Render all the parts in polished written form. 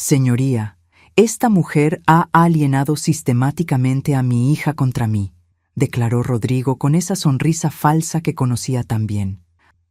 Señoría, esta mujer ha alienado sistemáticamente a mi hija contra mí, declaró Rodrigo con esa sonrisa falsa que conocía tan bien.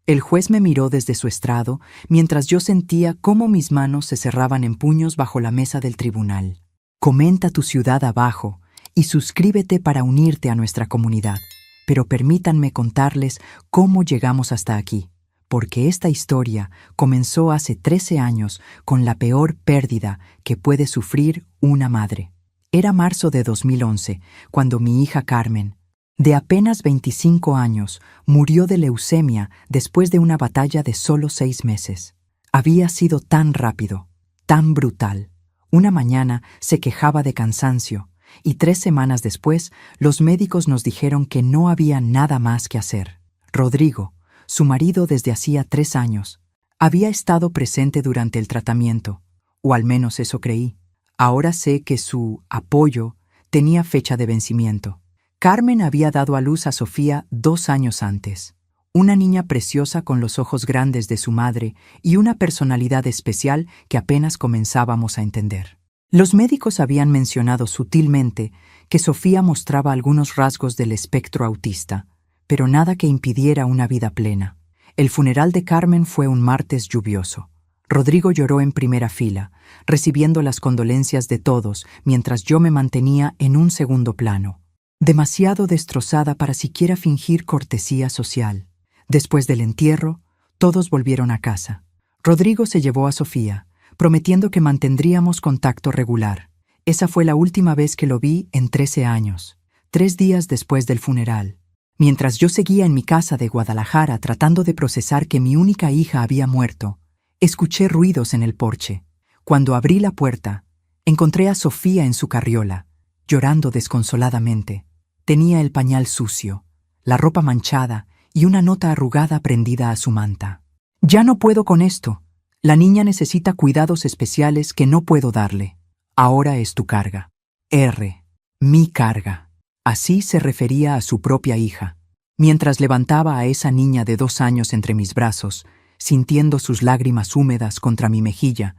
El juez me miró desde su estrado mientras yo sentía cómo mis manos se cerraban en puños bajo la mesa del tribunal. Comenta tu ciudad abajo y suscríbete para unirte a nuestra comunidad. Pero permítanme contarles cómo llegamos hasta aquí, porque esta historia comenzó hace 13 años con la peor pérdida que puede sufrir una madre. Era marzo de 2011, cuando mi hija Carmen, de apenas 25 años, murió de leucemia después de una batalla de solo 6 meses. Había sido tan rápido, tan brutal. Una mañana se quejaba de cansancio y 3 semanas después los médicos nos dijeron que no había nada más que hacer. Rodrigo, su marido desde hacía 3 años, había estado presente durante el tratamiento, o al menos eso creí. Ahora sé que su apoyo tenía fecha de vencimiento. Carmen había dado a luz a Sofía 2 años antes, una niña preciosa con los ojos grandes de su madre y una personalidad especial que apenas comenzábamos a entender. Los médicos habían mencionado sutilmente que Sofía mostraba algunos rasgos del espectro autista, pero nada que impidiera una vida plena. El funeral de Carmen fue un martes lluvioso. Rodrigo lloró en primera fila, recibiendo las condolencias de todos mientras yo me mantenía en un segundo plano, demasiado destrozada para siquiera fingir cortesía social. Después del entierro, todos volvieron a casa. Rodrigo se llevó a Sofía, prometiendo que mantendríamos contacto regular. Esa fue la última vez que lo vi en 13 años, 3 días después del funeral. Mientras yo seguía en mi casa de Guadalajara tratando de procesar que mi única hija había muerto, escuché ruidos en el porche. Cuando abrí la puerta, encontré a Sofía en su carriola, llorando desconsoladamente. Tenía el pañal sucio, la ropa manchada y una nota arrugada prendida a su manta. «Ya no puedo con esto. La niña necesita cuidados especiales que no puedo darle. Ahora es tu carga. Mi carga». Así se refería a su propia hija. Mientras levantaba a esa niña de 2 años entre mis brazos, sintiendo sus lágrimas húmedas contra mi mejilla,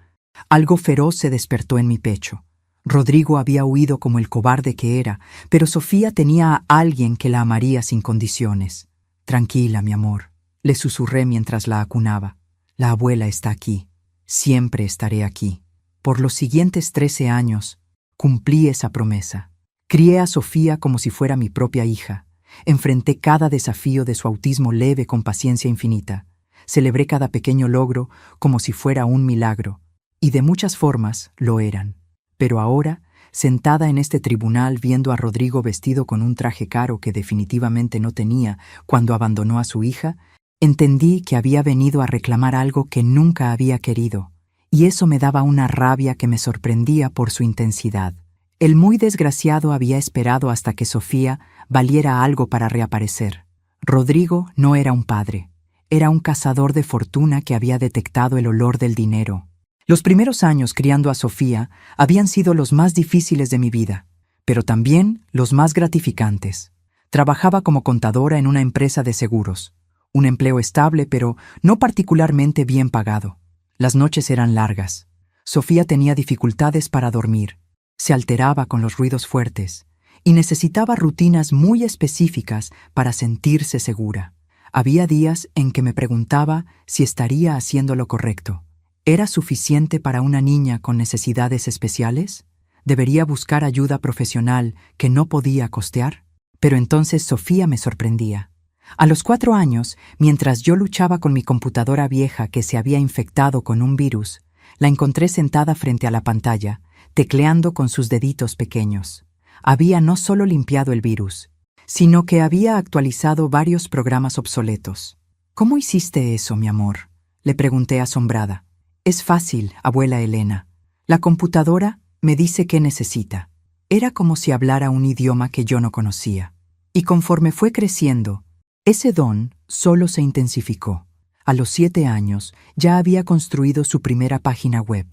algo feroz se despertó en mi pecho. Rodrigo había huido como el cobarde que era, pero Sofía tenía a alguien que la amaría sin condiciones. «Tranquila, mi amor», le susurré mientras la acunaba. «La abuela está aquí. Siempre estaré aquí». Por los siguientes 13 años, cumplí esa promesa. Crié a Sofía como si fuera mi propia hija. Enfrenté cada desafío de su autismo leve con paciencia infinita. Celebré cada pequeño logro como si fuera un milagro. Y de muchas formas lo eran. Pero ahora, sentada en este tribunal viendo a Rodrigo vestido con un traje caro que definitivamente no tenía cuando abandonó a su hija, entendí que había venido a reclamar algo que nunca había querido, y eso me daba una rabia que me sorprendía por su intensidad. El muy desgraciado había esperado hasta que Sofía valiera algo para reaparecer. Rodrigo no era un padre, era un cazador de fortuna que había detectado el olor del dinero. Los primeros años criando a Sofía habían sido los más difíciles de mi vida, pero también los más gratificantes. Trabajaba como contadora en una empresa de seguros, un empleo estable pero no particularmente bien pagado. Las noches eran largas. Sofía tenía dificultades para dormir, se alteraba con los ruidos fuertes y necesitaba rutinas muy específicas para sentirse segura. Había días en que me preguntaba si estaría haciendo lo correcto. ¿Era suficiente para una niña con necesidades especiales? ¿Debería buscar ayuda profesional que no podía costear? Pero entonces Sofía me sorprendía. A los 4 años, mientras yo luchaba con mi computadora vieja que se había infectado con un virus, la encontré sentada frente a la pantalla, tecleando con sus deditos pequeños. Había no solo limpiado el virus, sino que había actualizado varios programas obsoletos. «¿Cómo hiciste eso, mi amor?», le pregunté asombrada. «Es fácil, abuela Elena. La computadora me dice qué necesita». Era como si hablara un idioma que yo no conocía. Y conforme fue creciendo, ese don solo se intensificó. A los 7 años ya había construido su primera página web.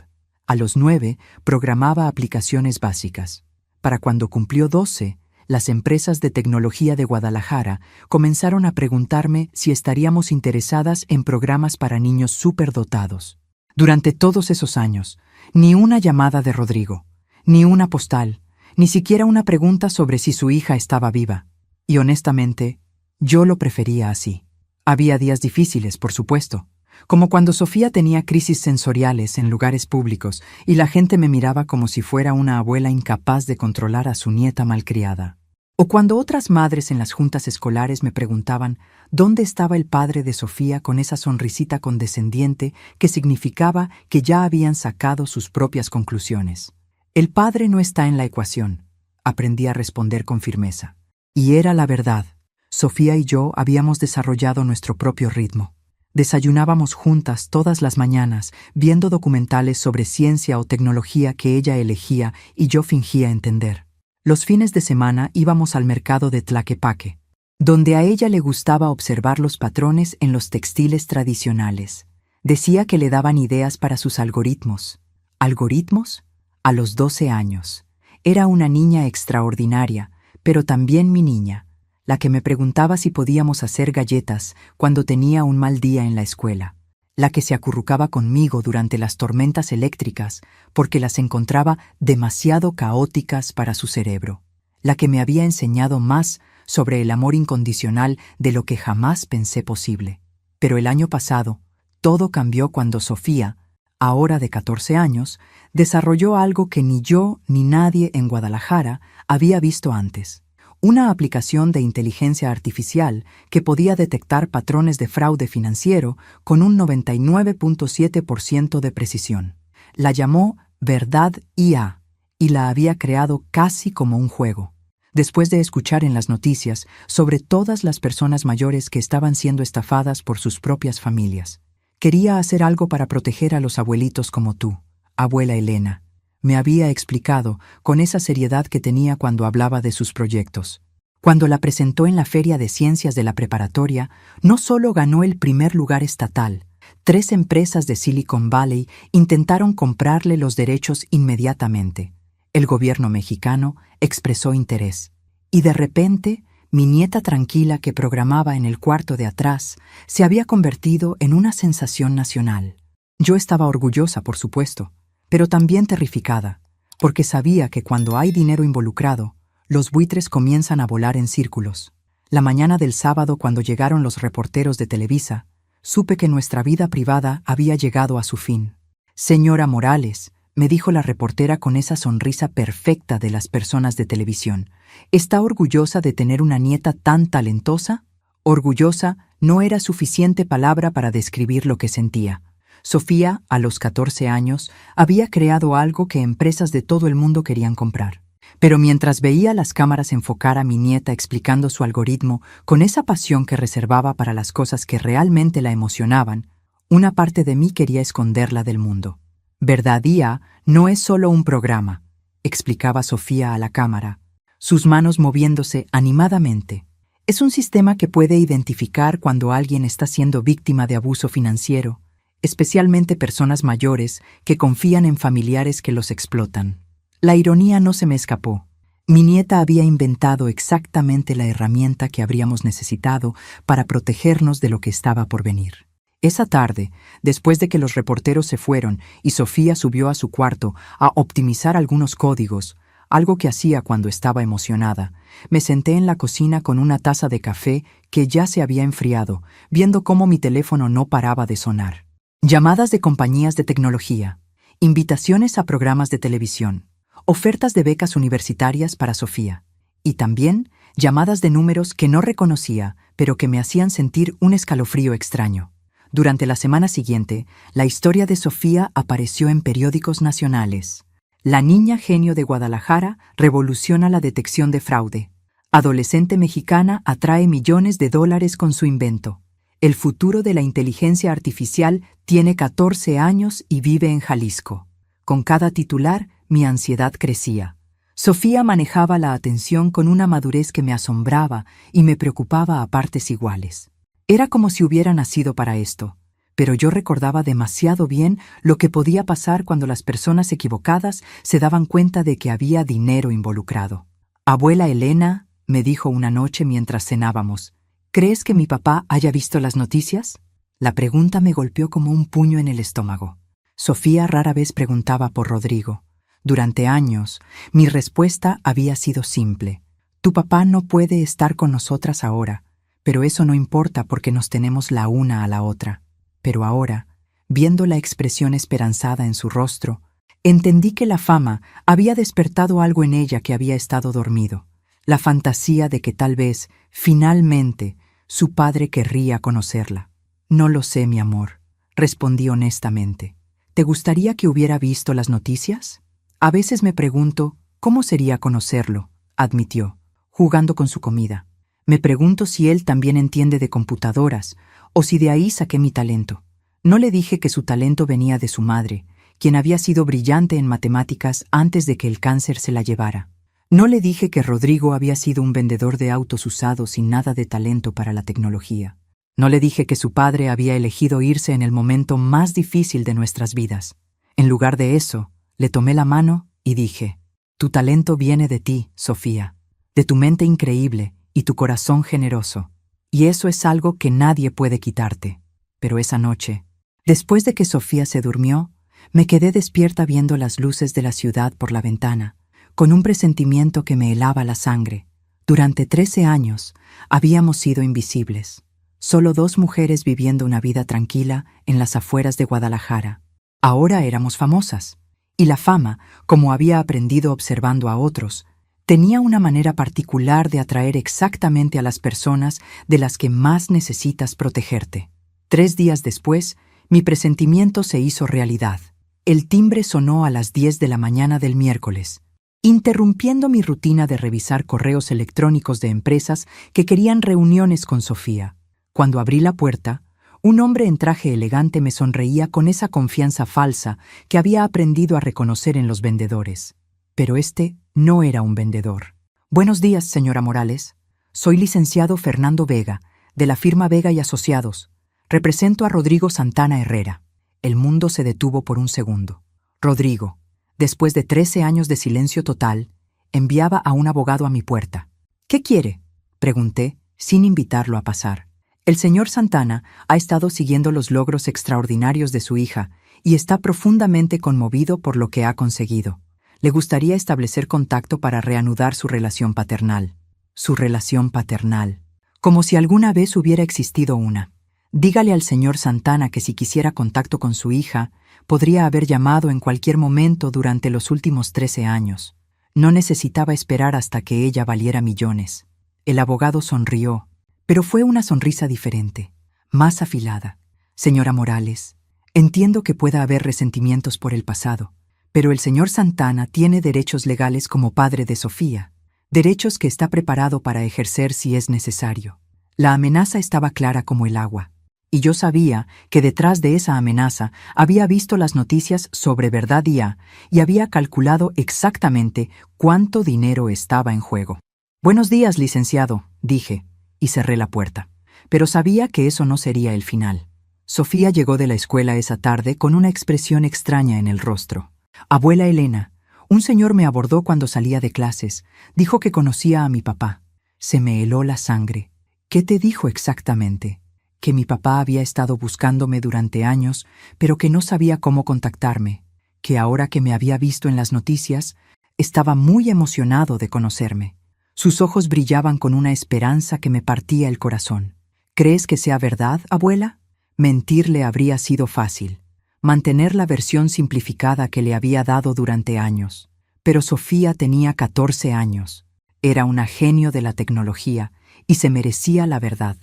A los 9 programaba aplicaciones básicas. Para cuando cumplió 12, las empresas de tecnología de Guadalajara comenzaron a preguntarme si estaríamos interesadas en programas para niños superdotados. Durante todos esos años, ni una llamada de Rodrigo, ni una postal, ni siquiera una pregunta sobre si su hija estaba viva. Y honestamente, yo lo prefería así. Había días difíciles, por supuesto, como cuando Sofía tenía crisis sensoriales en lugares públicos y la gente me miraba como si fuera una abuela incapaz de controlar a su nieta malcriada. O cuando otras madres en las juntas escolares me preguntaban dónde estaba el padre de Sofía con esa sonrisita condescendiente que significaba que ya habían sacado sus propias conclusiones. El padre no está en la ecuación, aprendí a responder con firmeza. Y era la verdad. Sofía y yo habíamos desarrollado nuestro propio ritmo. Desayunábamos juntas todas las mañanas, viendo documentales sobre ciencia o tecnología que ella elegía y yo fingía entender. Los fines de semana íbamos al mercado de Tlaquepaque, donde a ella le gustaba observar los patrones en los textiles tradicionales. Decía que le daban ideas para sus algoritmos. ¿Algoritmos? A los 12 años. Era una niña extraordinaria, pero también mi niña, la que me preguntaba si podíamos hacer galletas cuando tenía un mal día en la escuela, la que se acurrucaba conmigo durante las tormentas eléctricas porque las encontraba demasiado caóticas para su cerebro, la que me había enseñado más sobre el amor incondicional de lo que jamás pensé posible. Pero el año pasado, todo cambió cuando Sofía, ahora de 14 años, desarrolló algo que ni yo ni nadie en Guadalajara había visto antes. Una aplicación de inteligencia artificial que podía detectar patrones de fraude financiero con un 99.7% de precisión. La llamó Verdad IA y la había creado casi como un juego. Después de escuchar en las noticias sobre todas las personas mayores que estaban siendo estafadas por sus propias familias, quería hacer algo para proteger a los abuelitos como tú, abuela Elena. Me había explicado con esa seriedad que tenía cuando hablaba de sus proyectos. Cuando la presentó en la Feria de Ciencias de la Preparatoria, no solo ganó el primer lugar estatal, 3 empresas de Silicon Valley intentaron comprarle los derechos inmediatamente. El gobierno mexicano expresó interés. Y de repente, mi nieta tranquila que programaba en el cuarto de atrás se había convertido en una sensación nacional. Yo estaba orgullosa, por supuesto, pero también terrificada, porque sabía que cuando hay dinero involucrado, los buitres comienzan a volar en círculos. La mañana del sábado, cuando llegaron los reporteros de Televisa, supe que nuestra vida privada había llegado a su fin. Señora Morales, me dijo la reportera con esa sonrisa perfecta de las personas de televisión, ¿está orgullosa de tener una nieta tan talentosa? Orgullosa no era suficiente palabra para describir lo que sentía. Sofía, a los 14 años, había creado algo que empresas de todo el mundo querían comprar. Pero mientras veía las cámaras enfocar a mi nieta explicando su algoritmo con esa pasión que reservaba para las cosas que realmente la emocionaban, una parte de mí quería esconderla del mundo. Verdadía no es solo un programa, explicaba Sofía a la cámara, sus manos moviéndose animadamente. Es un sistema que puede identificar cuando alguien está siendo víctima de abuso financiero, especialmente personas mayores que confían en familiares que los explotan. La ironía no se me escapó. Mi nieta había inventado exactamente la herramienta que habríamos necesitado para protegernos de lo que estaba por venir. Esa tarde, después de que los reporteros se fueron y Sofía subió a su cuarto a optimizar algunos códigos, algo que hacía cuando estaba emocionada, me senté en la cocina con una taza de café que ya se había enfriado, viendo cómo mi teléfono no paraba de sonar. Llamadas de compañías de tecnología, invitaciones a programas de televisión, ofertas de becas universitarias para Sofía, y también llamadas de números que no reconocía, pero que me hacían sentir un escalofrío extraño. Durante la semana siguiente, la historia de Sofía apareció en periódicos nacionales. La niña genio de Guadalajara revoluciona la detección de fraude. Adolescente mexicana atrae millones de dólares con su invento. El futuro de la inteligencia artificial tiene 14 años y vive en Jalisco. Con cada titular, mi ansiedad crecía. Sofía manejaba la atención con una madurez que me asombraba y me preocupaba a partes iguales. Era como si hubiera nacido para esto, pero yo recordaba demasiado bien lo que podía pasar cuando las personas equivocadas se daban cuenta de que había dinero involucrado. Abuela Elena, me dijo una noche mientras cenábamos, ¿crees que mi papá haya visto las noticias? La pregunta me golpeó como un puño en el estómago. Sofía rara vez preguntaba por Rodrigo. Durante años, mi respuesta había sido simple. Tu papá no puede estar con nosotras ahora, pero eso no importa porque nos tenemos la una a la otra. Pero ahora, viendo la expresión esperanzada en su rostro, entendí que la fama había despertado algo en ella que había estado dormido, la fantasía de que tal vez, finalmente, su padre querría conocerla. No lo sé, mi amor, respondí honestamente. ¿Te gustaría que hubiera visto las noticias? A veces me pregunto, ¿cómo sería conocerlo?, admitió, jugando con su comida. Me pregunto si él también entiende de computadoras, o si de ahí saqué mi talento. No le dije que su talento venía de su madre, quien había sido brillante en matemáticas antes de que el cáncer se la llevara. No le dije que Rodrigo había sido un vendedor de autos usados sin nada de talento para la tecnología. No le dije que su padre había elegido irse en el momento más difícil de nuestras vidas. En lugar de eso, le tomé la mano y dije, tu talento viene de ti, Sofía, de tu mente increíble y tu corazón generoso, y eso es algo que nadie puede quitarte. Pero esa noche, después de que Sofía se durmió, me quedé despierta viendo las luces de la ciudad por la ventana, con un presentimiento que me helaba la sangre. Durante 13 años habíamos sido invisibles. Solo 2 mujeres viviendo una vida tranquila en las afueras de Guadalajara. Ahora éramos famosas, y la fama, como había aprendido observando a otros, tenía una manera particular de atraer exactamente a las personas de las que más necesitas protegerte. 3 días después, mi presentimiento se hizo realidad. El timbre sonó a las 10 de la mañana del miércoles, interrumpiendo mi rutina de revisar correos electrónicos de empresas que querían reuniones con Sofía. Cuando abrí la puerta, un hombre en traje elegante me sonreía con esa confianza falsa que había aprendido a reconocer en los vendedores. Pero este no era un vendedor. Buenos días, señora Morales. Soy licenciado Fernando Vega, de la firma Vega y Asociados. Represento a Rodrigo Santana Herrera. El mundo se detuvo por un segundo. Rodrigo, después de 13 años de silencio total, enviaba a un abogado a mi puerta. ¿Qué quiere?, pregunté, sin invitarlo a pasar. El señor Santana ha estado siguiendo los logros extraordinarios de su hija y está profundamente conmovido por lo que ha conseguido. Le gustaría establecer contacto para reanudar su relación paternal. Su relación paternal. Como si alguna vez hubiera existido una. Dígale al señor Santana que si quisiera contacto con su hija, podría haber llamado en cualquier momento durante los últimos 13 años. No necesitaba esperar hasta que ella valiera millones. El abogado sonrió, pero fue una sonrisa diferente, más afilada. Señora Morales, entiendo que pueda haber resentimientos por el pasado, pero el señor Santana tiene derechos legales como padre de Sofía, derechos que está preparado para ejercer si es necesario. La amenaza estaba clara como el agua, y yo sabía que detrás de esa amenaza había visto las noticias sobre Verdad Día y había calculado exactamente cuánto dinero estaba en juego. Buenos días, licenciado, dije, y cerré la puerta. Pero sabía que eso no sería el final. Sofía llegó de la escuela esa tarde con una expresión extraña en el rostro. Abuela Elena, un señor me abordó cuando salía de clases. Dijo que conocía a mi papá. Se me heló la sangre. ¿Qué te dijo exactamente? Que mi papá había estado buscándome durante años, pero que no sabía cómo contactarme. Que ahora que me había visto en las noticias, estaba muy emocionado de conocerme. Sus ojos brillaban con una esperanza que me partía el corazón. ¿Crees que sea verdad, abuela? Mentirle habría sido fácil. Mantener la versión simplificada que le había dado durante años. Pero Sofía tenía 14 años. Era una genio de la tecnología y se merecía la verdad.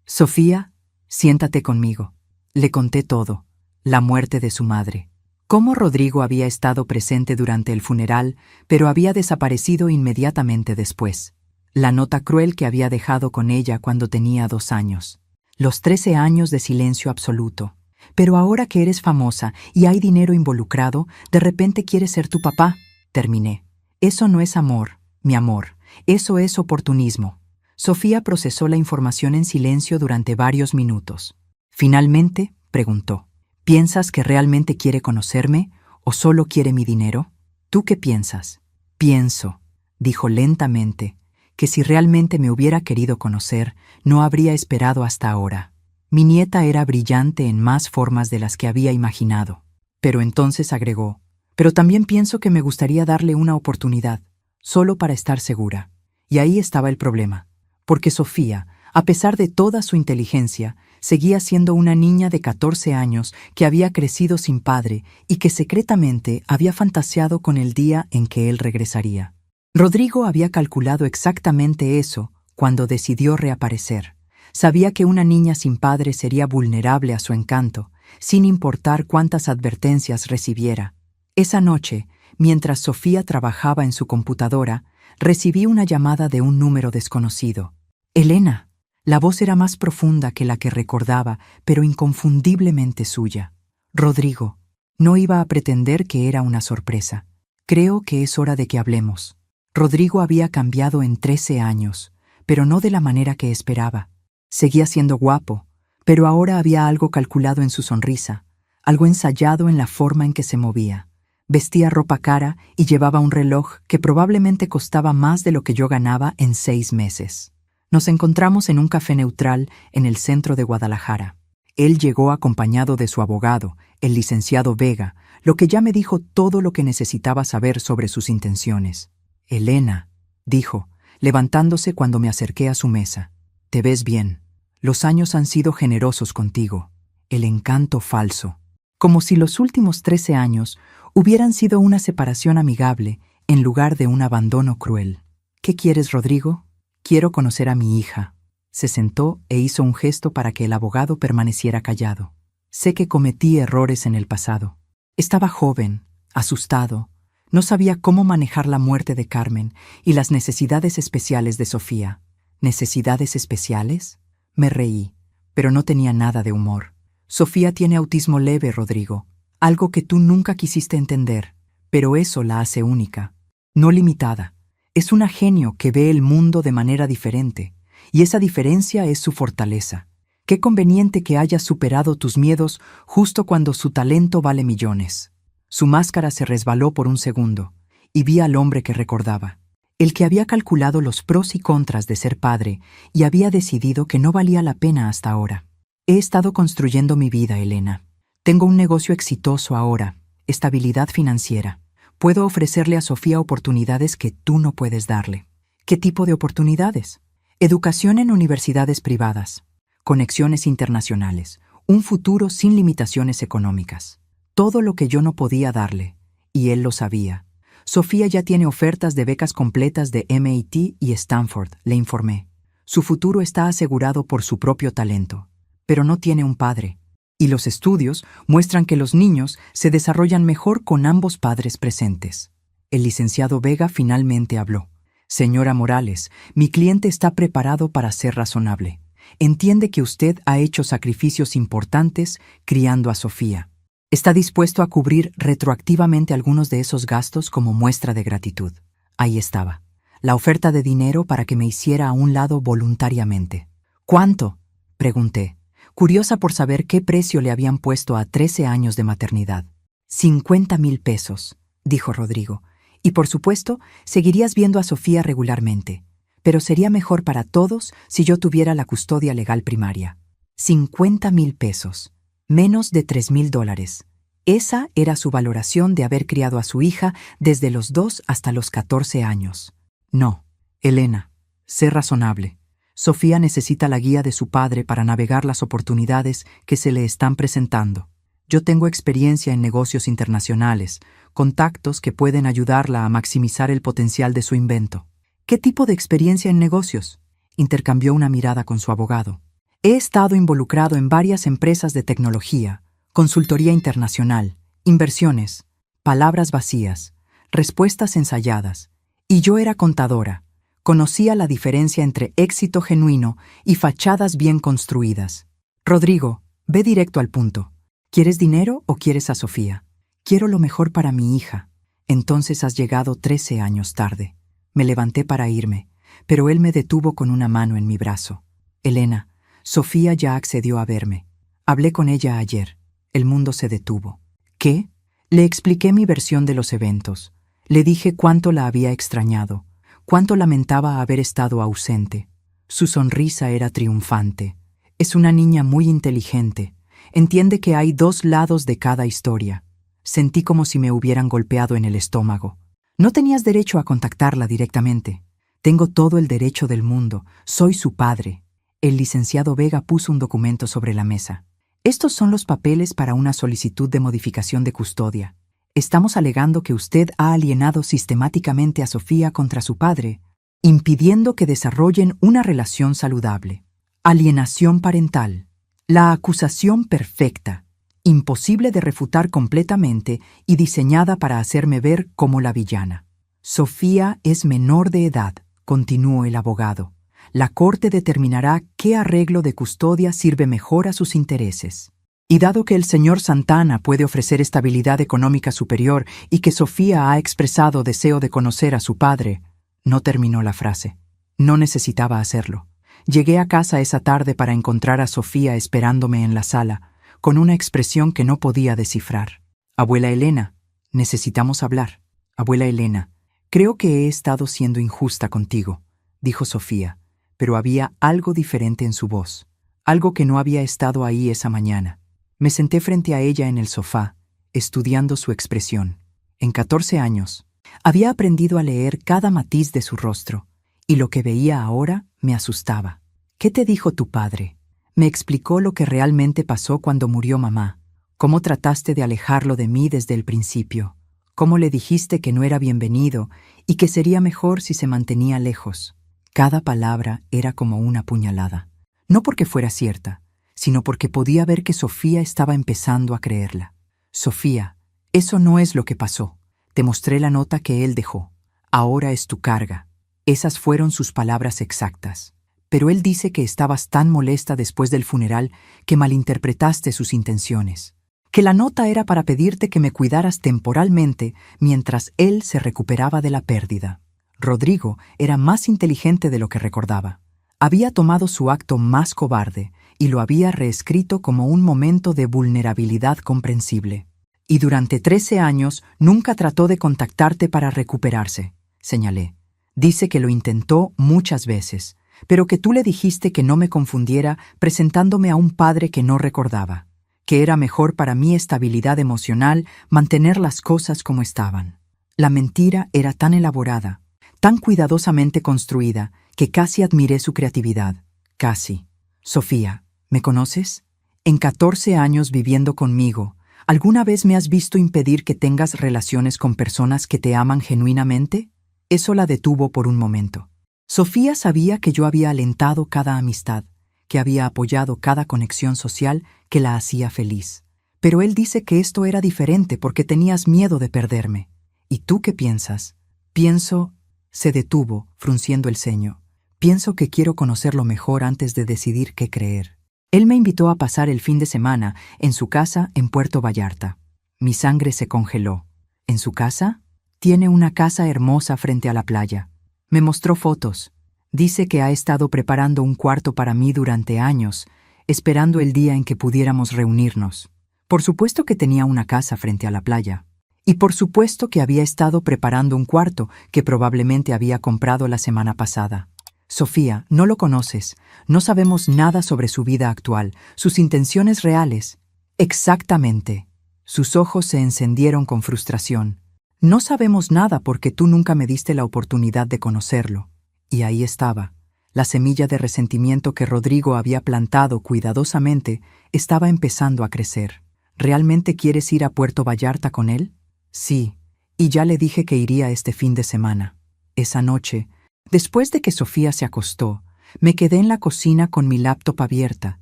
Sofía, siéntate conmigo. Le conté todo. La muerte de su madre. Cómo Rodrigo había estado presente durante el funeral, pero había desaparecido inmediatamente después. La nota cruel que había dejado con ella cuando tenía 2 años. Los 13 años de silencio absoluto. Pero ahora que eres famosa y hay dinero involucrado, de repente quieres ser tu papá. Terminé. Eso no es amor, mi amor. Eso es oportunismo. Sofía procesó la información en silencio durante varios minutos. Finalmente, preguntó. ¿Piensas que realmente quiere conocerme o solo quiere mi dinero? ¿Tú qué piensas? Pienso, dijo lentamente, que si realmente me hubiera querido conocer, no habría esperado hasta ahora. Mi nieta era brillante en más formas de las que había imaginado. Pero entonces agregó, pero también pienso que me gustaría darle una oportunidad, solo para estar segura. Y ahí estaba el problema, porque Sofía, a pesar de toda su inteligencia, seguía siendo una niña de 14 años que había crecido sin padre y que secretamente había fantaseado con el día en que él regresaría. Rodrigo había calculado exactamente eso cuando decidió reaparecer. Sabía que una niña sin padre sería vulnerable a su encanto, sin importar cuántas advertencias recibiera. Esa noche, mientras Sofía trabajaba en su computadora, recibí una llamada de un número desconocido. Elena. La voz era más profunda que la que recordaba, pero inconfundiblemente suya. Rodrigo. No iba a pretender que era una sorpresa. Creo que es hora de que hablemos. Rodrigo había cambiado en 13 años, pero no de la manera que esperaba. Seguía siendo guapo, pero ahora había algo calculado en su sonrisa, algo ensayado en la forma en que se movía. Vestía ropa cara y llevaba un reloj que probablemente costaba más de lo que yo ganaba en 6 meses. Nos encontramos en un café neutral en el centro de Guadalajara. Él llegó acompañado de su abogado, el licenciado Vega, lo que ya me dijo todo lo que necesitaba saber sobre sus intenciones. Elena, dijo, levantándose cuando me acerqué a su mesa, te ves bien. Los años han sido generosos contigo. El encanto falso. Como si los últimos 13 años hubieran sido una separación amigable en lugar de un abandono cruel. ¿Qué quieres, Rodrigo? Quiero conocer a mi hija. Se sentó e hizo un gesto para que el abogado permaneciera callado. Sé que cometí errores en el pasado. Estaba joven, asustado. No sabía cómo manejar la muerte de Carmen y las necesidades especiales de Sofía. ¿Necesidades especiales? Me reí, pero no tenía nada de humor. Sofía tiene autismo leve, Rodrigo. Algo que tú nunca quisiste entender, pero eso la hace única. No limitada. Es una genio que ve el mundo de manera diferente, y esa diferencia es su fortaleza. Qué conveniente que hayas superado tus miedos justo cuando su talento vale millones. Su máscara se resbaló por un segundo, y vi al hombre que recordaba, el que había calculado los pros y contras de ser padre y había decidido que no valía la pena hasta ahora. He estado construyendo mi vida, Elena. Tengo un negocio exitoso ahora, estabilidad financiera. Puedo ofrecerle a Sofía oportunidades que tú no puedes darle. ¿Qué tipo de oportunidades? Educación en universidades privadas, conexiones internacionales, un futuro sin limitaciones económicas. Todo lo que yo no podía darle, y él lo sabía. Sofía ya tiene ofertas de becas completas de MIT y Stanford, le informé. Su futuro está asegurado por su propio talento, pero no tiene un padre. Y los estudios muestran que los niños se desarrollan mejor con ambos padres presentes. El licenciado Vega finalmente habló. Señora Morales, mi cliente está preparado para ser razonable. Entiende que usted ha hecho sacrificios importantes criando a Sofía. Está dispuesto a cubrir retroactivamente algunos de esos gastos como muestra de gratitud. Ahí estaba, la oferta de dinero para que me hiciera a un lado voluntariamente. ¿Cuánto?, pregunté, curiosa por saber qué precio le habían puesto a 13 años de maternidad. 50,000 pesos, dijo Rodrigo. Y por supuesto, seguirías viendo a Sofía regularmente. Pero sería mejor para todos si yo tuviera la custodia legal primaria. 50,000 pesos. Menos de $3,000. Esa era su valoración de haber criado a su hija desde los 2 hasta los 14 años. No, Elena, sé razonable. Sofía necesita la guía de su padre para navegar las oportunidades que se le están presentando. Yo tengo experiencia en negocios internacionales, contactos que pueden ayudarla a maximizar el potencial de su invento. ¿Qué tipo de experiencia en negocios?, intercambió una mirada con su abogado. He estado involucrado en varias empresas de tecnología, consultoría internacional, inversiones, palabras vacías, respuestas ensayadas. Y yo era contadora. Conocía la diferencia entre éxito genuino y fachadas bien construidas. Rodrigo, ve directo al punto. ¿Quieres dinero o quieres a Sofía? Quiero lo mejor para mi hija. Entonces has llegado 13 años tarde. Me levanté para irme, pero él me detuvo con una mano en mi brazo. Elena, Sofía ya accedió a verme. Hablé con ella ayer. El mundo se detuvo. ¿Qué? Le expliqué mi versión de los eventos. Le dije cuánto la había extrañado, cuánto lamentaba haber estado ausente. Su sonrisa era triunfante. Es una niña muy inteligente. Entiende que hay 2 lados de cada historia. Sentí como si me hubieran golpeado en el estómago. No tenías derecho a contactarla directamente. Tengo todo el derecho del mundo. Soy su padre. El licenciado Vega puso un documento sobre la mesa. Estos son los papeles para una solicitud de modificación de custodia. Estamos alegando que usted ha alienado sistemáticamente a Sofía contra su padre, impidiendo que desarrollen una relación saludable. Alienación parental. La acusación perfecta, imposible de refutar completamente y diseñada para hacerme ver como la villana. Sofía es menor de edad, continuó el abogado. La Corte determinará qué arreglo de custodia sirve mejor a sus intereses. Y dado que el señor Santana puede ofrecer estabilidad económica superior y que Sofía ha expresado deseo de conocer a su padre, no terminó la frase. No necesitaba hacerlo. Llegué a casa esa tarde para encontrar a Sofía esperándome en la sala, con una expresión que no podía descifrar. Abuela Elena, necesitamos hablar. Abuela Elena, creo que he estado siendo injusta contigo, dijo Sofía, pero había algo diferente en su voz, algo que no había estado ahí esa mañana. Me senté frente a ella en el sofá, estudiando su expresión. En 14 años, había aprendido a leer cada matiz de su rostro, y lo que veía ahora me asustaba. ¿Qué te dijo tu padre? Me explicó lo que realmente pasó cuando murió mamá, cómo trataste de alejarlo de mí desde el principio, cómo le dijiste que no era bienvenido y que sería mejor si se mantenía lejos. Cada palabra era como una puñalada, no porque fuera cierta, sino porque podía ver que Sofía estaba empezando a creerla. Sofía, eso no es lo que pasó. Te mostré la nota que él dejó. Ahora es tu carga. Esas fueron sus palabras exactas. Pero él dice que estabas tan molesta después del funeral que malinterpretaste sus intenciones. Que la nota era para pedirte que me cuidaras temporalmente mientras él se recuperaba de la pérdida. Rodrigo era más inteligente de lo que recordaba. Había tomado su acto más cobarde y lo había reescrito como un momento de vulnerabilidad comprensible. Y durante 13 años nunca trató de contactarte para recuperarse, señalé. Dice que lo intentó muchas veces, pero que tú le dijiste que no me confundiera presentándome a un padre que no recordaba, que era mejor para mi estabilidad emocional mantener las cosas como estaban. La mentira era tan elaborada, tan cuidadosamente construida, que casi admiré su creatividad. Casi. Sofía, ¿me conoces? En 14 años viviendo conmigo, ¿alguna vez me has visto impedir que tengas relaciones con personas que te aman genuinamente? Eso la detuvo por un momento. Sofía sabía que yo había alentado cada amistad, que había apoyado cada conexión social que la hacía feliz. Pero él dice que esto era diferente porque tenías miedo de perderme. ¿Y tú qué piensas? Pienso... Se detuvo, frunciendo el ceño. Pienso que quiero conocerlo mejor antes de decidir qué creer. Él me invitó a pasar el fin de semana en su casa en Puerto Vallarta. Mi sangre se congeló. ¿En su casa? Tiene una casa hermosa frente a la playa. Me mostró fotos. Dice que ha estado preparando un cuarto para mí durante años, esperando el día en que pudiéramos reunirnos. Por supuesto que tenía una casa frente a la playa. Y por supuesto que había estado preparando un cuarto que probablemente había comprado la semana pasada. Sofía, no lo conoces. No sabemos nada sobre su vida actual, sus intenciones reales. Exactamente. Sus ojos se encendieron con frustración. No sabemos nada porque tú nunca me diste la oportunidad de conocerlo. Y ahí estaba. La semilla de resentimiento que Rodrigo había plantado cuidadosamente estaba empezando a crecer. ¿Realmente quieres ir a Puerto Vallarta con él? Sí, y ya le dije que iría este fin de semana. Esa noche, después de que Sofía se acostó, me quedé en la cocina con mi laptop abierta,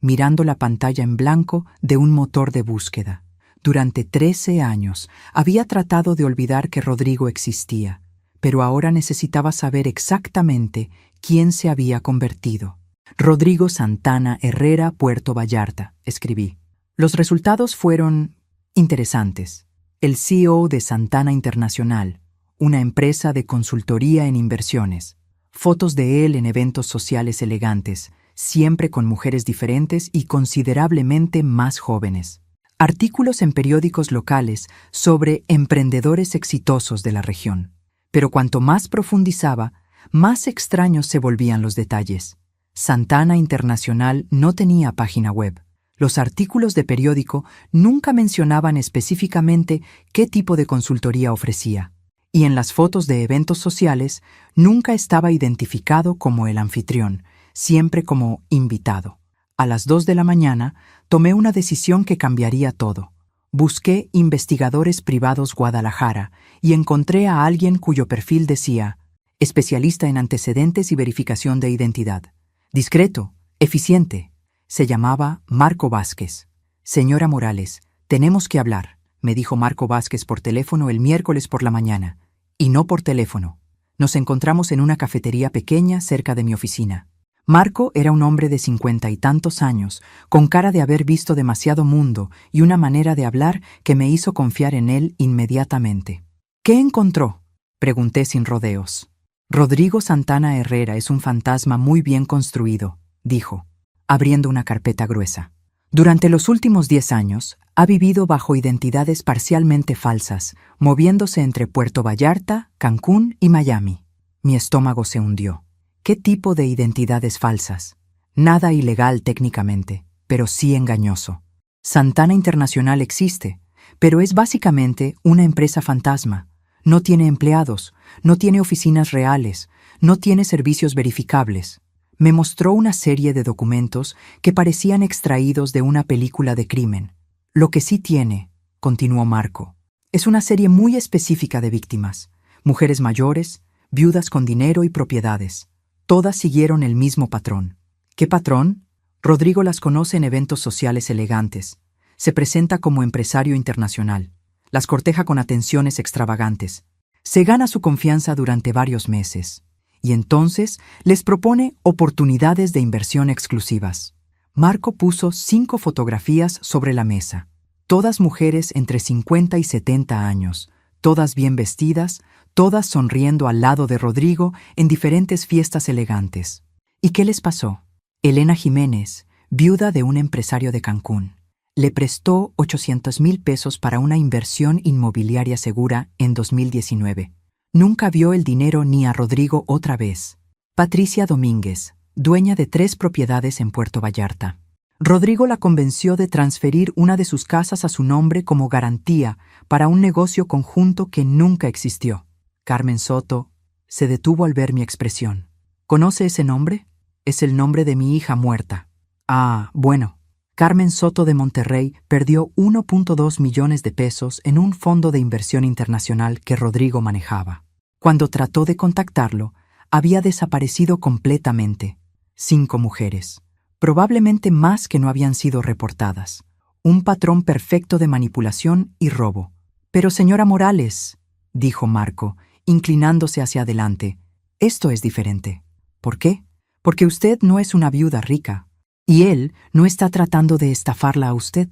mirando la pantalla en blanco de un motor de búsqueda. Durante 13 años había tratado de olvidar que Rodrigo existía, pero ahora necesitaba saber exactamente quién se había convertido. Rodrigo Santana Herrera, Puerto Vallarta, escribí. Los resultados fueron interesantes. El CEO de Santana Internacional, una empresa de consultoría en inversiones. Fotos de él en eventos sociales elegantes, siempre con mujeres diferentes y considerablemente más jóvenes. Artículos en periódicos locales sobre emprendedores exitosos de la región. Pero cuanto más profundizaba, más extraños se volvían los detalles. Santana Internacional no tenía página web. Los artículos de periódico nunca mencionaban específicamente qué tipo de consultoría ofrecía, y en las fotos de eventos sociales nunca estaba identificado como el anfitrión, siempre como invitado. A las 2 de la mañana tomé una decisión que cambiaría todo. Busqué Investigadores Privados Guadalajara y encontré a alguien cuyo perfil decía: especialista en antecedentes y verificación de identidad. Discreto, eficiente. Se llamaba Marco Vázquez. Señora Morales, tenemos que hablar, me dijo Marco Vázquez por teléfono el miércoles por la mañana. Y no por teléfono. Nos encontramos en una cafetería pequeña cerca de mi oficina. Marco era un hombre de 50 y tantos años, con cara de haber visto demasiado mundo y una manera de hablar que me hizo confiar en él inmediatamente. ¿Qué encontró?, pregunté sin rodeos. Rodrigo Santana Herrera es un fantasma muy bien construido, dijo, abriendo una carpeta gruesa. Durante los últimos 10 años, ha vivido bajo identidades parcialmente falsas, moviéndose entre Puerto Vallarta, Cancún y Miami. Mi estómago se hundió. ¿Qué tipo de identidades falsas? Nada ilegal técnicamente, pero sí engañoso. Santana Internacional existe, pero es básicamente una empresa fantasma. No tiene empleados, no tiene oficinas reales, no tiene servicios verificables. Me mostró una serie de documentos que parecían extraídos de una película de crimen. Lo que sí tiene, continuó Marco, es una serie muy específica de víctimas, mujeres mayores, viudas con dinero y propiedades. Todas siguieron el mismo patrón. ¿Qué patrón? Rodrigo las conoce en eventos sociales elegantes. Se presenta como empresario internacional. Las corteja con atenciones extravagantes. Se gana su confianza durante varios meses. Y entonces les propone oportunidades de inversión exclusivas. Marco puso 5 fotografías sobre la mesa. Todas mujeres entre 50 y 70 años, todas bien vestidas, todas sonriendo al lado de Rodrigo en diferentes fiestas elegantes. ¿Y qué les pasó? Elena Jiménez, viuda de un empresario de Cancún, le prestó 800,000 pesos para una inversión inmobiliaria segura en 2019. Nunca vio el dinero ni a Rodrigo otra vez. Patricia Domínguez, dueña de 3 propiedades en Puerto Vallarta. Rodrigo la convenció de transferir una de sus casas a su nombre como garantía para un negocio conjunto que nunca existió. Carmen Soto se detuvo al ver mi expresión. ¿Conoce ese nombre? Es el nombre de mi hija muerta. Ah, bueno. Carmen Soto de Monterrey perdió 1.2 millones de pesos en un fondo de inversión internacional que Rodrigo manejaba. Cuando trató de contactarlo, había desaparecido completamente. 5 mujeres. Probablemente más que no habían sido reportadas. Un patrón perfecto de manipulación y robo. Pero señora Morales, dijo Marco, inclinándose hacia adelante, esto es diferente. ¿Por qué? Porque usted no es una viuda rica. Y él no está tratando de estafarla a usted.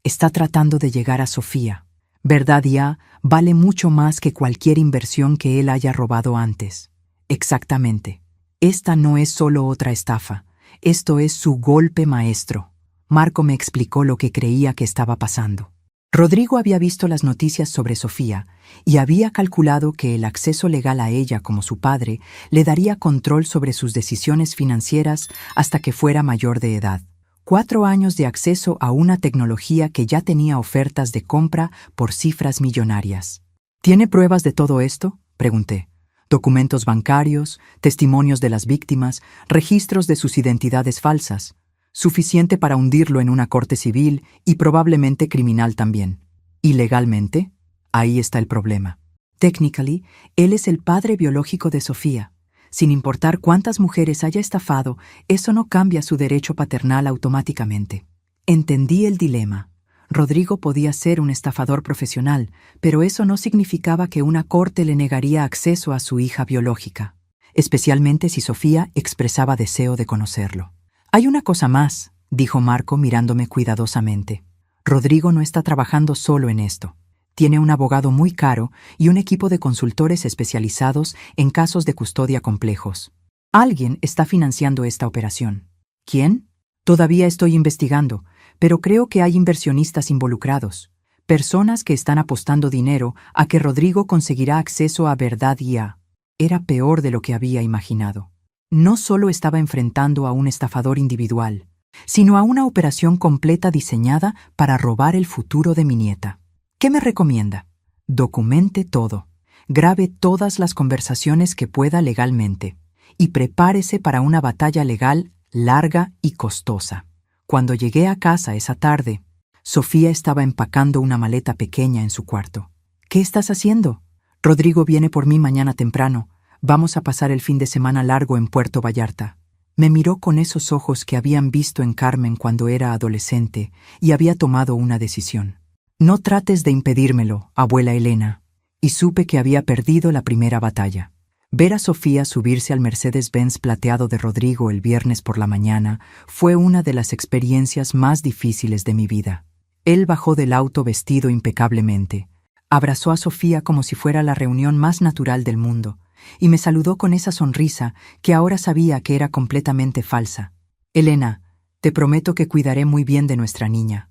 Está tratando de llegar a Sofía. Verdad ya vale mucho más que cualquier inversión que él haya robado antes. Exactamente. Esta no es solo otra estafa. Esto es su golpe maestro. Marco me explicó lo que creía que estaba pasando. Rodrigo había visto las noticias sobre Sofía y había calculado que el acceso legal a ella como su padre le daría control sobre sus decisiones financieras hasta que fuera mayor de edad. 4 años de acceso a una tecnología que ya tenía ofertas de compra por cifras millonarias. ¿Tiene pruebas de todo esto?, pregunté. Documentos bancarios, testimonios de las víctimas, registros de sus identidades falsas. Suficiente para hundirlo en una corte civil y probablemente criminal también. ¿Y legalmente? Ahí está el problema. Technically, él es el padre biológico de Sofía. Sin importar cuántas mujeres haya estafado, eso no cambia su derecho paternal automáticamente. Entendí el dilema. Rodrigo podía ser un estafador profesional, pero eso no significaba que una corte le negaría acceso a su hija biológica, especialmente si Sofía expresaba deseo de conocerlo. Hay una cosa más, dijo Marco mirándome cuidadosamente. Rodrigo no está trabajando solo en esto. Tiene un abogado muy caro y un equipo de consultores especializados en casos de custodia complejos. Alguien está financiando esta operación. ¿Quién? Todavía estoy investigando, pero creo que hay inversionistas involucrados. Personas que están apostando dinero a que Rodrigo conseguirá acceso a Verdad IA. Era peor de lo que había imaginado. No solo estaba enfrentando a un estafador individual, sino a una operación completa diseñada para robar el futuro de mi nieta. ¿Qué me recomienda? Documente todo. Grabe todas las conversaciones que pueda legalmente y prepárese para una batalla legal larga y costosa. Cuando llegué a casa esa tarde, Sofía estaba empacando una maleta pequeña en su cuarto. ¿Qué estás haciendo? Rodrigo viene por mí mañana temprano. Vamos a pasar el fin de semana largo en Puerto Vallarta. Me miró con esos ojos que habían visto en Carmen cuando era adolescente y había tomado una decisión. No trates de impedírmelo, abuela Elena. Y supe que había perdido la primera batalla. Ver a Sofía subirse al Mercedes-Benz plateado de Rodrigo el viernes por la mañana fue una de las experiencias más difíciles de mi vida. Él bajó del auto vestido impecablemente, abrazó a Sofía como si fuera la reunión más natural del mundo, y me saludó con esa sonrisa que ahora sabía que era completamente falsa. Elena, te prometo que cuidaré muy bien de nuestra niña,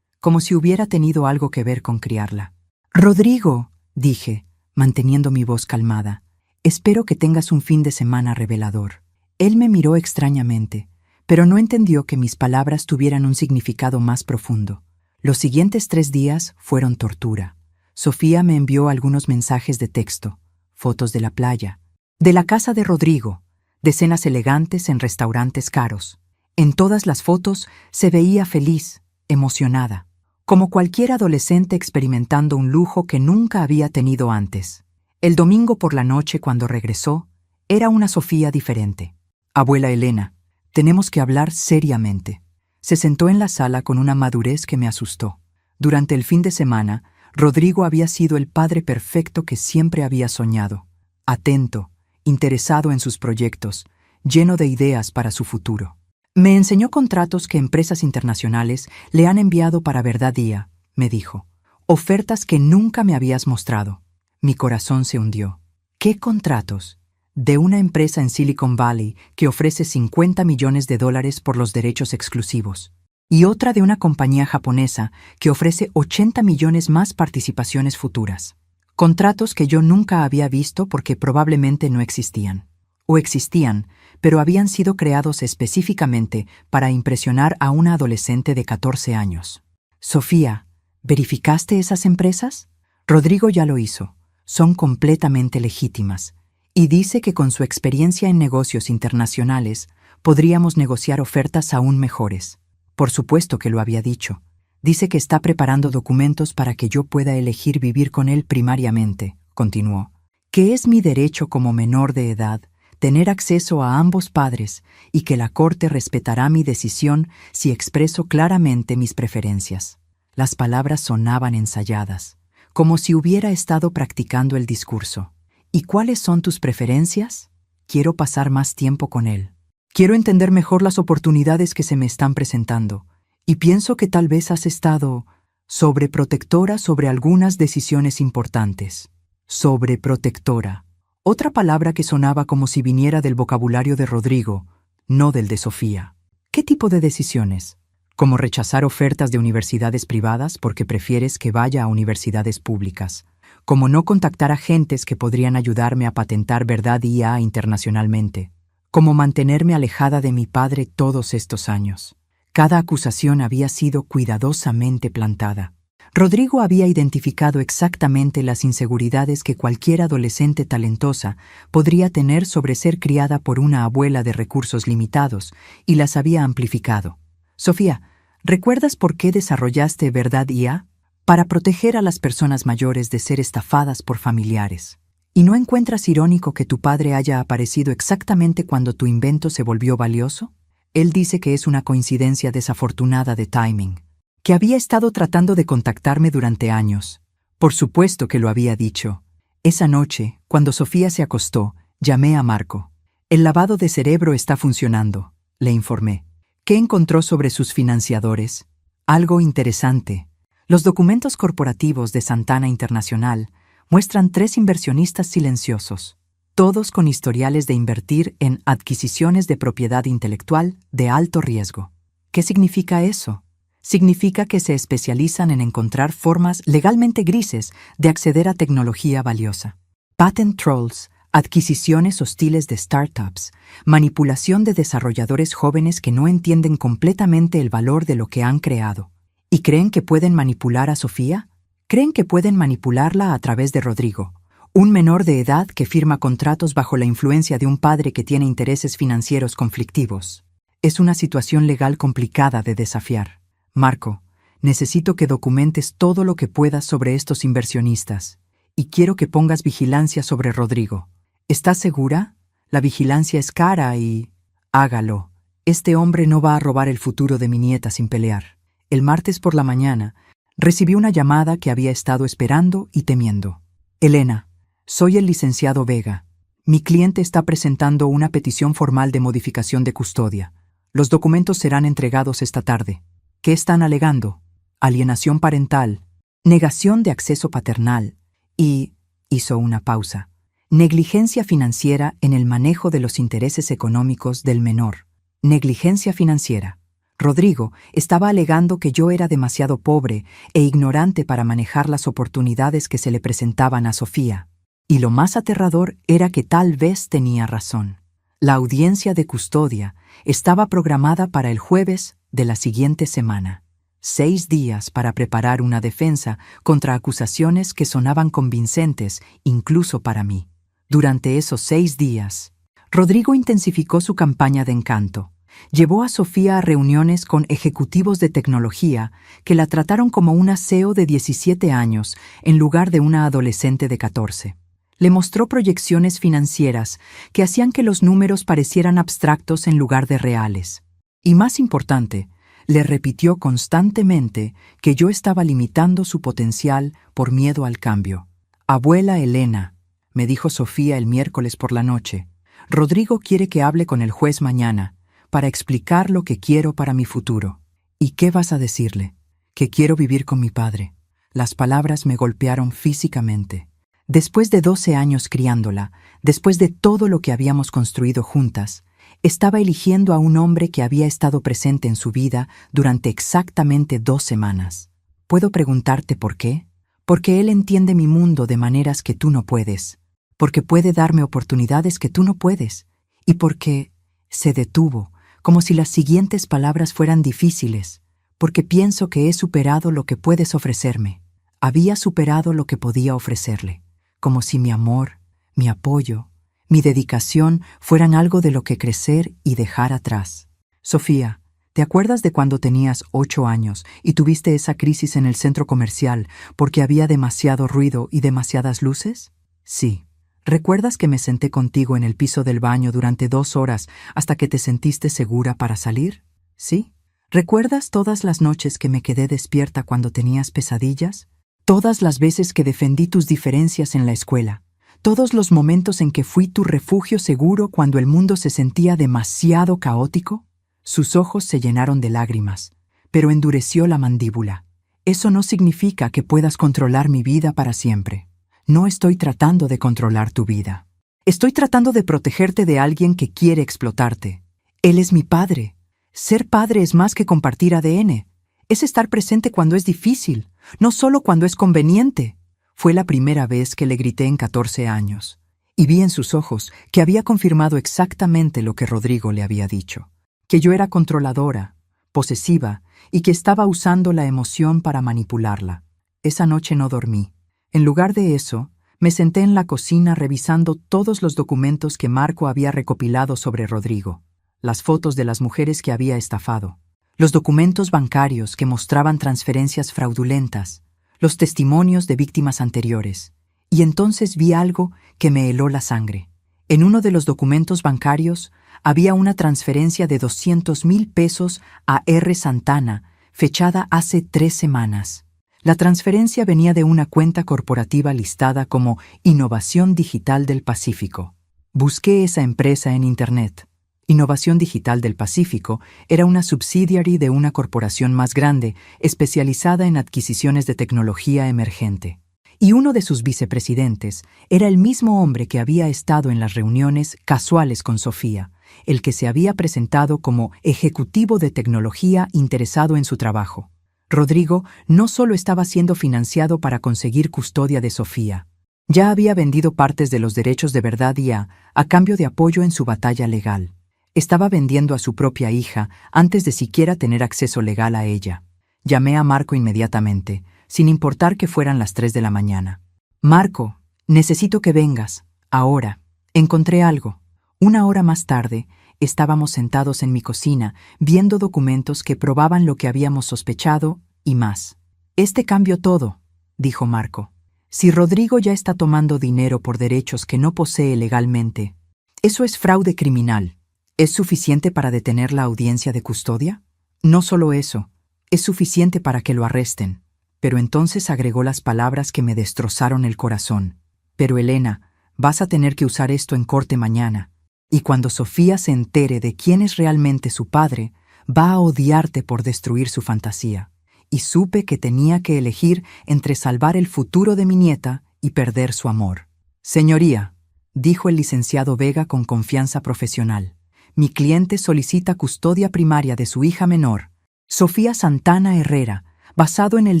como si hubiera tenido algo que ver con criarla. Rodrigo, dije, manteniendo mi voz calmada, espero que tengas un fin de semana revelador. Él me miró extrañamente, pero no entendió que mis palabras tuvieran un significado más profundo. Los siguientes 3 días fueron tortura. Sofía me envió algunos mensajes de texto, fotos de la playa, de la casa de Rodrigo, de cenas elegantes en restaurantes caros. En todas las fotos se veía feliz, emocionada, como cualquier adolescente experimentando un lujo que nunca había tenido antes. El domingo por la noche, cuando regresó, era una Sofía diferente. Abuela Elena, tenemos que hablar seriamente. Se sentó en la sala con una madurez que me asustó. Durante el fin de semana, Rodrigo había sido el padre perfecto que siempre había soñado. Atento, interesado en sus proyectos, lleno de ideas para su futuro. Me enseñó contratos que empresas internacionales le han enviado para Verdad Día, me dijo. Ofertas que nunca me habías mostrado. Mi corazón se hundió. ¿Qué contratos? De una empresa en Silicon Valley que ofrece $50 millones por los derechos exclusivos. Y otra de una compañía japonesa que ofrece 80 millones más participaciones futuras. Contratos que yo nunca había visto porque probablemente no existían. O existían, pero habían sido creados específicamente para impresionar a una adolescente de 14 años. Sofía, ¿verificaste esas empresas? Rodrigo ya lo hizo. Son completamente legítimas. Y dice que con su experiencia en negocios internacionales podríamos negociar ofertas aún mejores. Por supuesto que lo había dicho. Dice que está preparando documentos para que yo pueda elegir vivir con él primariamente, continuó. Que es mi derecho como menor de edad tener acceso a ambos padres y que la Corte respetará mi decisión si expreso claramente mis preferencias. Las palabras sonaban ensayadas, como si hubiera estado practicando el discurso. ¿Y cuáles son tus preferencias? Quiero pasar más tiempo con él. Quiero entender mejor las oportunidades que se me están presentando, y pienso que tal vez has estado sobreprotectora sobre algunas decisiones importantes. Sobreprotectora. Otra palabra que sonaba como si viniera del vocabulario de Rodrigo, no del de Sofía. ¿Qué tipo de decisiones? ¿Como rechazar ofertas de universidades privadas porque prefieres que vaya a universidades públicas? ¿Como no contactar agentes que podrían ayudarme a patentar Verdad IA internacionalmente? ¿Como mantenerme alejada de mi padre todos estos años? Cada acusación había sido cuidadosamente plantada. Rodrigo había identificado exactamente las inseguridades que cualquier adolescente talentosa podría tener sobre ser criada por una abuela de recursos limitados y las había amplificado. Sofía, ¿recuerdas por qué desarrollaste Verdad IA? Para proteger a las personas mayores de ser estafadas por familiares. ¿Y no encuentras irónico que tu padre haya aparecido exactamente cuando tu invento se volvió valioso? Él dice que es una coincidencia desafortunada de timing, que había estado tratando de contactarme durante años. Por supuesto que lo había dicho. Esa noche, cuando Sofía se acostó, llamé a Marco. El lavado de cerebro está funcionando, le informé. ¿Qué encontró sobre sus financiadores? Algo interesante. Los documentos corporativos de Santana Internacional muestran 3 inversionistas silenciosos, todos con historiales de invertir en adquisiciones de propiedad intelectual de alto riesgo. ¿Qué significa eso? Significa que se especializan en encontrar formas legalmente grises de acceder a tecnología valiosa. Patent trolls adquisiciones hostiles de startups, manipulación de desarrolladores jóvenes que no entienden completamente el valor de lo que han creado. ¿Y creen que pueden manipular a Sofía? ¿Creen que pueden manipularla a través de Rodrigo, un menor de edad que firma contratos bajo la influencia de un padre que tiene intereses financieros conflictivos? Es una situación legal complicada de desafiar. Marco, necesito que documentes todo lo que puedas sobre estos inversionistas, y quiero que pongas vigilancia sobre Rodrigo. ¿Estás segura? La vigilancia es cara y... Hágalo. Este hombre no va a robar el futuro de mi nieta sin pelear. El martes por la mañana, recibí una llamada que había estado esperando y temiendo. Elena, soy el licenciado Vega. Mi cliente está presentando una petición formal de modificación de custodia. Los documentos serán entregados esta tarde. ¿Qué están alegando? Alienación parental, negación de acceso paternal y... hizo una pausa. Negligencia financiera en el manejo de los intereses económicos del menor. Negligencia financiera. Rodrigo estaba alegando que yo era demasiado pobre e ignorante para manejar las oportunidades que se le presentaban a Sofía. Y lo más aterrador era que tal vez tenía razón. La audiencia de custodia estaba programada para el jueves de la siguiente semana. 6 días para preparar una defensa contra acusaciones que sonaban convincentes incluso para mí. Durante esos 6 días, Rodrigo intensificó su campaña de encanto. Llevó a Sofía a reuniones con ejecutivos de tecnología que la trataron como una CEO de 17 años en lugar de una adolescente de 14. Le mostró proyecciones financieras que hacían que los números parecieran abstractos en lugar de reales. Y más importante, le repitió constantemente que yo estaba limitando su potencial por miedo al cambio. Abuela Elena, me dijo Sofía el miércoles por la noche, Rodrigo quiere que hable con el juez mañana para explicar lo que quiero para mi futuro. ¿Y qué vas a decirle? Que quiero vivir con mi padre. Las palabras me golpearon físicamente. Después de 12 años criándola, después de todo lo que habíamos construido juntas, estaba eligiendo a un hombre que había estado presente en su vida durante exactamente 2 semanas. ¿Puedo preguntarte por qué? Porque él entiende mi mundo de maneras que tú no puedes, porque puede darme oportunidades que tú no puedes, y porque se detuvo, como si las siguientes palabras fueran difíciles, porque pienso que he superado lo que puedes ofrecerme. Había superado lo que podía ofrecerle, como si mi amor, mi apoyo, mi dedicación fueran algo de lo que crecer y dejar atrás. Sofía, ¿te acuerdas de cuando tenías 8 años y tuviste esa crisis en el centro comercial porque había demasiado ruido y demasiadas luces? Sí. ¿Recuerdas que me senté contigo en el piso del baño durante 2 horas hasta que te sentiste segura para salir? ¿Sí? ¿Recuerdas todas las noches que me quedé despierta cuando tenías pesadillas? Todas las veces que defendí tus diferencias en la escuela. Todos los momentos en que fui tu refugio seguro cuando el mundo se sentía demasiado caótico. Sus ojos se llenaron de lágrimas, pero endureció la mandíbula. Eso no significa que puedas controlar mi vida para siempre. No estoy tratando de controlar tu vida. Estoy tratando de protegerte de alguien que quiere explotarte. Él es mi padre. Ser padre es más que compartir ADN. Es estar presente cuando es difícil, no solo cuando es conveniente. Fue la primera vez que le grité en 14 años, y vi en sus ojos que había confirmado exactamente lo que Rodrigo le había dicho, que yo era controladora, posesiva, y que estaba usando la emoción para manipularla. Esa noche no dormí. En lugar de eso, me senté en la cocina revisando todos los documentos que Marco había recopilado sobre Rodrigo, las fotos de las mujeres que había estafado, los documentos bancarios que mostraban transferencias fraudulentas, los testimonios de víctimas anteriores. Y entonces vi algo que me heló la sangre. En uno de los documentos bancarios había una transferencia de 200,000 pesos a R. Santana, fechada hace 3 semanas. La transferencia venía de una cuenta corporativa listada como Innovación Digital del Pacífico. Busqué esa empresa en Internet. Innovación Digital del Pacífico era una subsidiary de una corporación más grande especializada en adquisiciones de tecnología emergente. Y uno de sus vicepresidentes era el mismo hombre que había estado en las reuniones casuales con Sofía, el que se había presentado como ejecutivo de tecnología interesado en su trabajo. Rodrigo no solo estaba siendo financiado para conseguir custodia de Sofía, Ya había vendido partes de los derechos de verdad y a cambio de apoyo en su batalla legal. Estaba vendiendo a su propia hija antes de siquiera tener acceso legal a ella. Llamé a Marco inmediatamente, sin importar que fueran las 3 de la mañana. Marco, necesito que vengas. Ahora. Encontré algo. 1 hora más tarde, estábamos sentados en mi cocina, viendo documentos que probaban lo que habíamos sospechado y más. Este cambió todo, dijo Marco. Si Rodrigo ya está tomando dinero por derechos que no posee legalmente, eso es fraude criminal. ¿Es suficiente para detener la audiencia de custodia? No solo eso, es suficiente para que lo arresten. Pero entonces agregó las palabras que me destrozaron el corazón. Pero Elena, vas a tener que usar esto en corte mañana. Y cuando Sofía se entere de quién es realmente su padre, va a odiarte por destruir su fantasía. Y supe que tenía que elegir entre salvar el futuro de mi nieta y perder su amor. Señoría, dijo el licenciado Vega con confianza profesional, mi cliente solicita custodia primaria de su hija menor, Sofía Santana Herrera, basado en el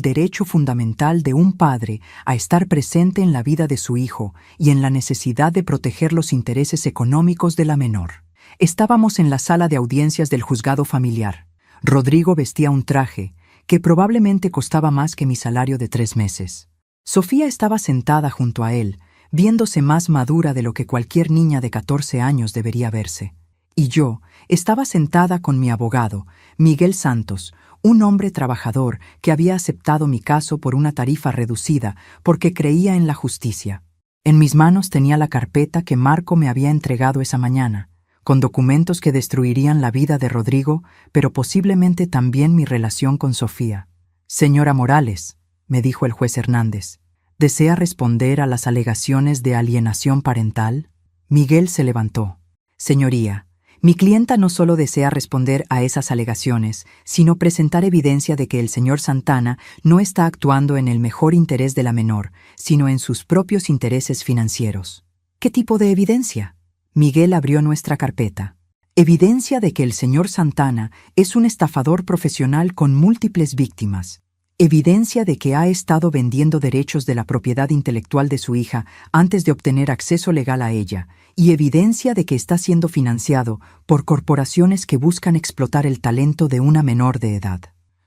derecho fundamental de un padre a estar presente en la vida de su hijo y en la necesidad de proteger los intereses económicos de la menor. Estábamos en la sala de audiencias del juzgado familiar. Rodrigo vestía un traje que probablemente costaba más que mi salario de 3 meses. Sofía estaba sentada junto a él, viéndose más madura de lo que cualquier niña de 14 años debería verse. Y yo estaba sentada con mi abogado, Miguel Santos, un hombre trabajador que había aceptado mi caso por una tarifa reducida porque creía en la justicia. En mis manos tenía la carpeta que Marco me había entregado esa mañana, con documentos que destruirían la vida de Rodrigo, pero posiblemente también mi relación con Sofía. Señora Morales, me dijo el juez Hernández, ¿desea responder a las alegaciones de alienación parental? Miguel se levantó. Señoría, mi clienta no solo desea responder a esas alegaciones, sino presentar evidencia de que el señor Santana no está actuando en el mejor interés de la menor, sino en sus propios intereses financieros. ¿Qué tipo de evidencia? Miguel abrió nuestra carpeta. Evidencia de que el señor Santana es un estafador profesional con múltiples víctimas. Evidencia de que ha estado vendiendo derechos de la propiedad intelectual de su hija antes de obtener acceso legal a ella, y evidencia de que está siendo financiado por corporaciones que buscan explotar el talento de una menor de edad.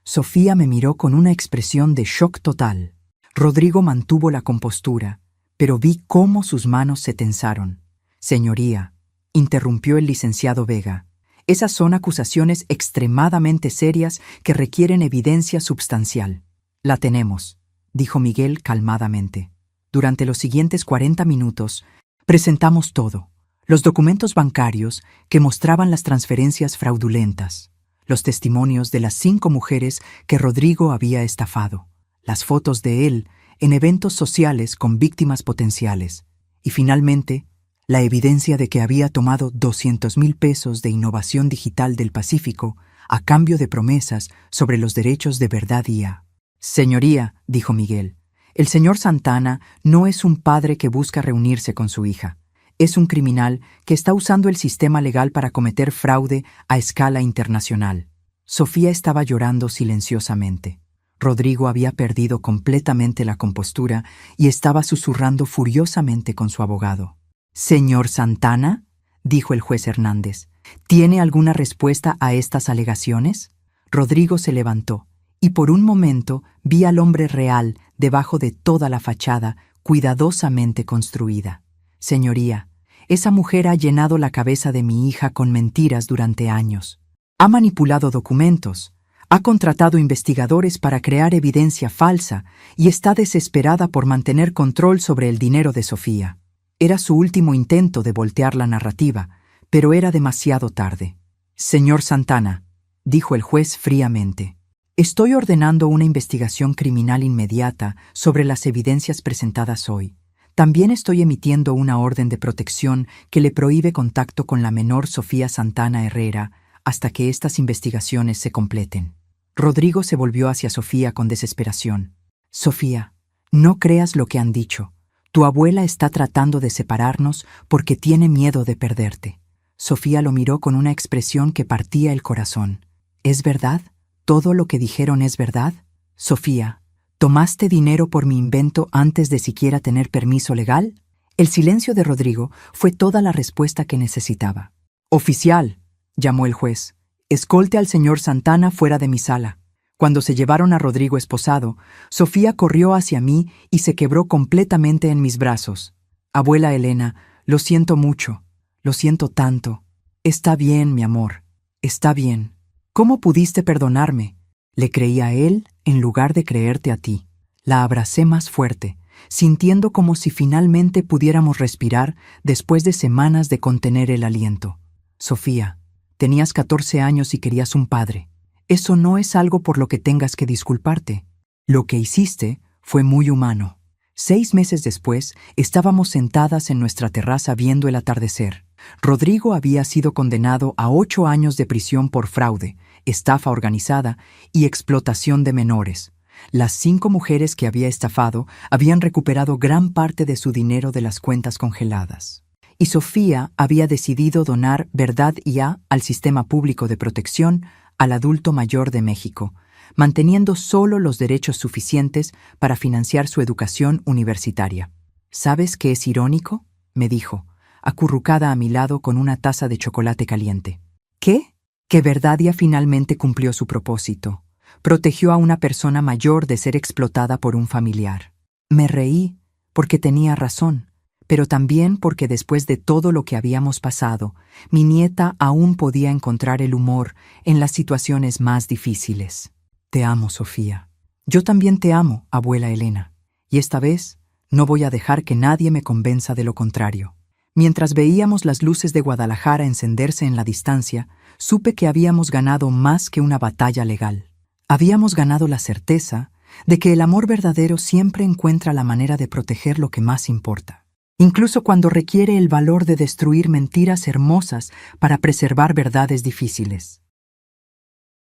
Sofía me miró con una expresión de shock total. Rodrigo mantuvo la compostura, pero vi cómo sus manos se tensaron. Señoría, interrumpió el licenciado Vega, esas son acusaciones extremadamente serias que requieren evidencia substancial. La tenemos, dijo Miguel calmadamente. Durante los siguientes 40 minutos, presentamos todo. Los documentos bancarios que mostraban las transferencias fraudulentas, los testimonios de las 5 mujeres que Rodrigo había estafado, las fotos de él en eventos sociales con víctimas potenciales, y finalmente, la evidencia de que había tomado 200,000 pesos de Innovación Digital del Pacífico a cambio de promesas sobre los derechos de verdad IA. Señoría, dijo Miguel, el señor Santana no es un padre que busca reunirse con su hija. Es un criminal que está usando el sistema legal para cometer fraude a escala internacional. Sofía estaba llorando silenciosamente. Rodrigo había perdido completamente la compostura y estaba susurrando furiosamente con su abogado. «Señor Santana», dijo el juez Hernández, ¿tiene alguna respuesta a estas alegaciones? Rodrigo se levantó, y por un momento vi al hombre real debajo de toda la fachada cuidadosamente construida. Señoría, esa mujer ha llenado la cabeza de mi hija con mentiras durante años. Ha manipulado documentos, ha contratado investigadores para crear evidencia falsa y está desesperada por mantener control sobre el dinero de Sofía. Era su último intento de voltear la narrativa, pero era demasiado tarde. Señor Santana, dijo el juez fríamente, estoy ordenando una investigación criminal inmediata sobre las evidencias presentadas hoy. También estoy emitiendo una orden de protección que le prohíbe contacto con la menor Sofía Santana Herrera hasta que estas investigaciones se completen. Rodrigo se volvió hacia Sofía con desesperación. Sofía, no creas lo que han dicho. Tu abuela está tratando de separarnos porque tiene miedo de perderte. Sofía lo miró con una expresión que partía el corazón. ¿Es verdad? ¿Todo lo que dijeron es verdad? Sofía, ¿Tomaste dinero por mi invento antes de siquiera tener permiso legal? El silencio de Rodrigo fue toda la respuesta que necesitaba. «Oficial», llamó el juez, «escolte al señor Santana fuera de mi sala». Cuando se llevaron a Rodrigo esposado, Sofía corrió hacia mí y se quebró completamente en mis brazos. «Abuela Elena, lo siento mucho, lo siento tanto. Está bien, mi amor, está bien. ¿Cómo pudiste perdonarme?» Le creí a él en lugar de creerte a ti. La abracé más fuerte, sintiendo como si finalmente pudiéramos respirar después de semanas de contener el aliento. «Sofía, tenías 14 años y querías un padre. Eso no es algo por lo que tengas que disculparte. Lo que hiciste fue muy humano». 6 meses después, estábamos sentadas en nuestra terraza viendo el atardecer. Rodrigo había sido condenado a 8 años de prisión por fraude, estafa organizada y explotación de menores. Las 5 mujeres que había estafado habían recuperado gran parte de su dinero de las cuentas congeladas. Y Sofía había decidido donar Verdad IA al Sistema Público de Protección al Adulto Mayor de México, manteniendo solo los derechos suficientes para financiar su educación universitaria. «¿Sabes qué es irónico?», me dijo, acurrucada a mi lado con una taza de chocolate caliente. «¿Qué?». Que Verdadia finalmente cumplió su propósito. Protegió a una persona mayor de ser explotada por un familiar. Me reí porque tenía razón, pero también porque después de todo lo que habíamos pasado, mi nieta aún podía encontrar el humor en las situaciones más difíciles. «Te amo, Sofía. Yo también te amo, abuela Elena. Y esta vez no voy a dejar que nadie me convenza de lo contrario». Mientras veíamos las luces de Guadalajara encenderse en la distancia, supe que habíamos ganado más que una batalla legal. Habíamos ganado la certeza de que el amor verdadero siempre encuentra la manera de proteger lo que más importa, incluso cuando requiere el valor de destruir mentiras hermosas para preservar verdades difíciles.